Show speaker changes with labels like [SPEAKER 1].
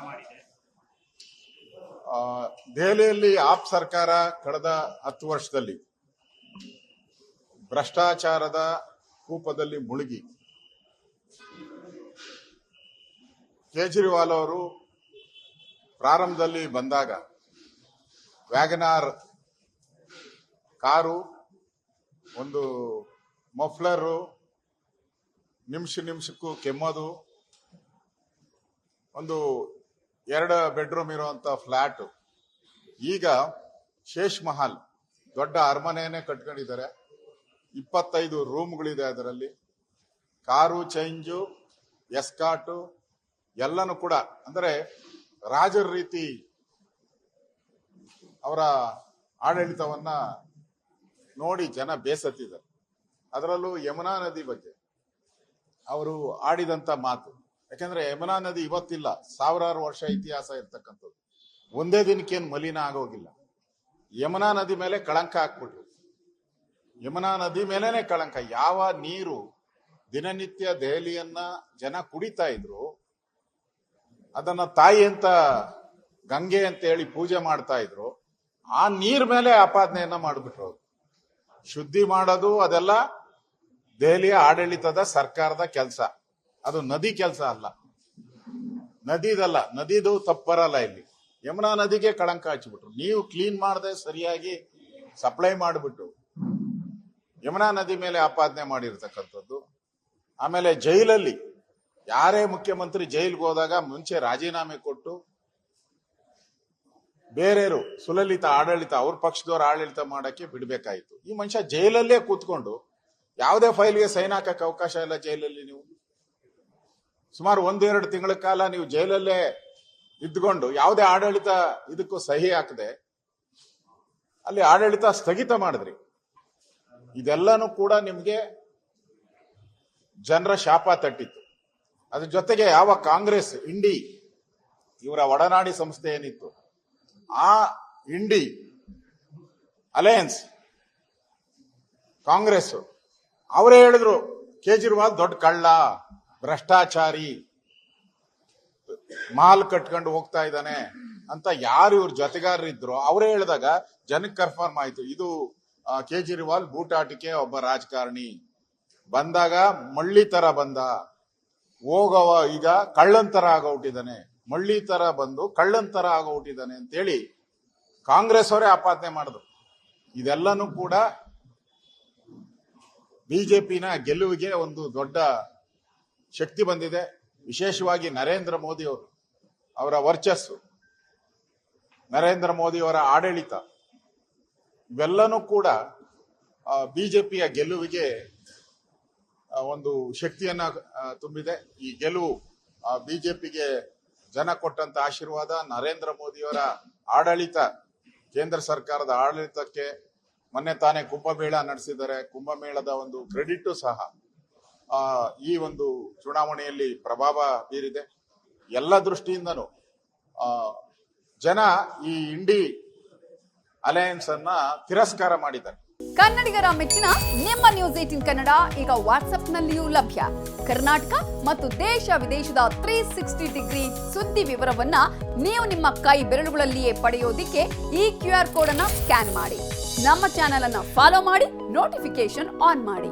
[SPEAKER 1] ಮಾಡಿದೆ.
[SPEAKER 2] ದೆಹಲಿಯಲ್ಲಿ ಆಪ್ ಸರ್ಕಾರ ಕಳೆದ 10 ವರ್ಷದಲ್ಲಿ ಭ್ರಷ್ಟಾಚಾರದ ಕೂಪದಲ್ಲಿ ಮುಳುಗಿ ಕೇಜ್ರಿವಾಲ್ ಅವರು ಪ್ರಾರಂಭದಲ್ಲಿ ಬಂದಾಗ ವ್ಯಾಗನಾರ್ ಕಾರು, ಒಂದು ಮಫ್ಲರು, ನಿಮಿಷಕ್ಕೂ ಕೆಮ್ಮೋದು, ಒಂದು 2 ಬೆಡ್ರೂಮ್ ಇರುವಂತ ಫ್ಲಾಟ್, ಈಗ ಶೇಷ್ ಮಹಲ್ ದೊಡ್ಡ ಅರಮನೆಯನ್ನೇ ಕಟ್ಕೊಂಡಿದ್ದಾರೆ. 25 ರೂಮ್ಗಳಿದೆ ಅದರಲ್ಲಿ. ಕಾರು ಚೇಂಜು, ಎಸ್ಕಾಟು ಎಲ್ಲನೂ ಕೂಡ, ಅಂದರೆ ರಾಜರ ರೀತಿ ಅವರ ಆಡಳಿತವನ್ನ ನೋಡಿ ಜನ ಬೇಸತ್ತಿದ್ದಾರೆ. ಅದರಲ್ಲೂ ಯಮುನಾ ನದಿ ಬಗ್ಗೆ ಅವರು ಆಡಿದಂತ ಮಾತು, ಯಾಕಂದ್ರೆ ಯಮುನಾ ನದಿ ಇವತ್ತಿಲ್ಲ, ಸಾವಿರಾರು ವರ್ಷ ಇತಿಹಾಸ ಇರ್ತಕ್ಕಂಥದ್ದು. ಒಂದೇ ದಿನಕ್ಕೇನು ಮಲಿನ ಆಗೋಗಿಲ್ಲ. ಯಮುನಾ ನದಿ ಮೇಲೆ ಕಳಂಕ ಹಾಕ್ಬಿಟ್ರು. ಯಮುನಾ ನದಿ ಮೇಲೇನೆ ಕಳಂಕ. ಯಾವ ನೀರು ದಿನನಿತ್ಯ ದೆಹಲಿಯನ್ನ ಜನ ಕುಡಿತಾ ಇದ್ರು, ಅದನ್ನ ತಾಯಿ ಅಂತ, ಗಂಗೆ ಅಂತ ಹೇಳಿ ಪೂಜೆ ಮಾಡ್ತಾ ಇದ್ರು, ಆ ನೀರ್ ಮೇಲೆ ಆಪಾದನೆಯನ್ನ ಮಾಡಿಬಿಟ್ರು. ಶುದ್ಧಿ ಮಾಡೋದು ಅದೆಲ್ಲ ದೆಹಲಿಯ ಆಡಳಿತದ ಸರ್ಕಾರದ ಕೆಲಸ, ಅದು ನದಿ ಕೆಲಸ ಅಲ್ಲ, ನದಿದಲ್ಲ. ನದಿದು ತಪ್ಪರಲ್ಲ. ಇಲ್ಲಿ ಯಮುನಾ ನದಿಗೆ ಕಳಂಕ ಹಚ್ಚಿಬಿಟ್ರು. ನೀವು ಕ್ಲೀನ್ ಮಾಡದೆ ಸರಿಯಾಗಿ ಸಪ್ಲೈ ಮಾಡಿಬಿಟ್ಟು ಯಮುನಾ ನದಿ ಮೇಲೆ ಆಪಾದನೆ ಮಾಡಿರ್ತಕ್ಕಂಥದ್ದು. ಆಮೇಲೆ ಜೈಲಲ್ಲಿ ಯಾರೇ ಮುಖ್ಯಮಂತ್ರಿ ಜೈಲ್ಗೆ ಹೋದಾಗ ಮುಂಚೆ ರಾಜೀನಾಮೆ ಕೊಟ್ಟು ಬೇರೆಯವರು ಸುಲಲಿತ ಆಡಳಿತ, ಅವ್ರ ಪಕ್ಷದವ್ರ ಆಡಳಿತ ಮಾಡಕ್ಕೆ ಬಿಡ್ಬೇಕಾಯ್ತು. ಈ ಮನುಷ್ಯ ಜೈಲಲ್ಲೇ ಕೂತ್ಕೊಂಡು ಯಾವುದೇ ಫೈಲ್ಗೆ ಸೈನ್ ಹಾಕಕ್ಕೆ ಅವಕಾಶ ಇಲ್ಲ. ಜೈಲಲ್ಲಿ ನೀವು ಸುಮಾರು 1-2 ತಿಂಗಳ ಕಾಲ ನೀವು ಜೈಲಲ್ಲೇ ಇದ್ಕೊಂಡು ಯಾವುದೇ ಆಡಳಿತ ಇದಕ್ಕೂ ಸಹಿ ಹಾಕದೆ ಅಲ್ಲಿ ಆಡಳಿತ ಸ್ಥಗಿತ ಮಾಡಿದ್ರಿ. ಇದೆಲ್ಲನೂ ಕೂಡ ನಿಮ್ಗೆ ಜನರ ಶಾಪ ತಟ್ಟಿತ್ತು. ಅದ್ರ ಜೊತೆಗೆ ಯಾವ ಕಾಂಗ್ರೆಸ್ ಇಂಡಿ ಇವರ ಒಡನಾಡಿ ಸಂಸ್ಥೆ ಏನಿತ್ತು, ಆ ಇಂಡಿ ಅಲಯನ್ಸ್ ಕಾಂಗ್ರೆಸ್ ಅವರೇ ಹೇಳಿದ್ರು ಕೇಜ್ರಿವಾಲ್ ದೊಡ್ಡ ಕಳ್ಳ, ಭ್ರಷ್ಟಾಚಾರಿ, ಮಾಲ್ ಕಟ್ಕೊಂಡು ಹೋಗ್ತಾ ಇದ್ದಾನೆ ಅಂತ ಯಾರು ಇವ್ರ ಜೊತೆಗಾರರಿದ್ರು ಅವರೇ ಹೇಳಿದಾಗ ಜನಕ್ಕೆ ಕನ್ಫರ್ಮ್ ಆಯ್ತು, ಇದು ಕೇಜ್ರಿವಾಲ್ ಬೂಟಾಟಿಕೆ ಒಬ್ಬ ರಾಜಕಾರಣಿ. ಬಂದಾಗ ಮಳ್ಳಿ ತರ ಬಂದ, ಹೋಗವ ಈಗ ಕಳ್ಳನ್ ತರ ಆಗೋಗ್ಬಿಟ್ಟಿದ್ದಾನೆ, ಮಳ್ಳಿ ತರ ಬಂದು ಕಳ್ಳನ್ ತರ ಆಗೋಗ್ಬಿಟ್ಟಿದ್ದಾನೆ ಅಂತೇಳಿ ಕಾಂಗ್ರೆಸ್ ಅವರೇ ಆಪಾದನೆ ಮಾಡಿದ್ರು. ಇದೆಲ್ಲನೂ ಕೂಡ ಬಿಜೆಪಿನ ಗೆಲುವಿಗೆ ಒಂದು ದೊಡ್ಡ ಶಕ್ತಿ ಬಂದಿದೆ. ವಿಶೇಷವಾಗಿ ನರೇಂದ್ರ ಮೋದಿ ಅವರು, ಅವರ ವರ್ಚಸ್ಸು, ನರೇಂದ್ರ ಮೋದಿ ಅವರ ಆಡಳಿತ, ಇವೆಲ್ಲನೂ ಕೂಡ ಬಿಜೆಪಿಯ ಗೆಲುವಿಗೆ ಒಂದು ಶಕ್ತಿಯನ್ನ ತುಂಬಿದೆ. ಈ ಗೆಲುವು ಬಿಜೆಪಿಗೆ ಜನ ಕೊಟ್ಟಂತ ಆಶೀರ್ವಾದ. ನರೇಂದ್ರ ಮೋದಿಯವರ ಆಡಳಿತ, ಕೇಂದ್ರ ಸರ್ಕಾರದ ಆಡಳಿತಕ್ಕೆ ಮೊನ್ನೆ ತಾನೇ ಕುಂಭಮೇಳ ನಡೆಸಿದ್ದಾರೆ. ಕುಂಭಮೇಳದ ಒಂದು ಕ್ರೆಡಿಟ್ ಸಹ ಈ ಒಂದು ಚುನಾವಣೆಯಲ್ಲಿ ಪ್ರಭಾವ ಬೀರಿದೆ. ಎಲ್ಲ ದೃಷ್ಟಿಯಿಂದನೂ ಜನ ಈ ಇಂಡಿ ಅಲಯನ್ಸ್ ಅನ್ನ ತಿರಸ್ಕಾರ ಮಾಡಿದ್ದಾರೆ.
[SPEAKER 3] ಕನ್ನಡಿಗರ ಮೆಚ್ಚಿನ ನಿಮ್ಮ ನ್ಯೂಸ್ 18 ಕನ್ನಡ ಈಗ ವಾಟ್ಸ್ಆಪ್ನಲ್ಲಿಯೂ ಲಭ್ಯ. ಕರ್ನಾಟಕ ಮತ್ತು ದೇಶ ವಿದೇಶದ 360 ಡಿಗ್ರಿ ಸುದ್ದಿ ವಿವರವನ್ನ ನೀವು ನಿಮ್ಮ ಕೈ ಬೆರಳುಗಳಲ್ಲಿಯೇ ಪಡೆಯೋದಿಕ್ಕೆ ಈ QR ಕೋಡ್ ಅನ್ನ ಸ್ಕ್ಯಾನ್ ಮಾಡಿ. ನಮ್ಮ ಚಾನೆಲ್ ಅನ್ನ ಫಾಲೋ ಮಾಡಿ, ನೋಟಿಫಿಕೇಶನ್ ಆನ್ ಮಾಡಿ.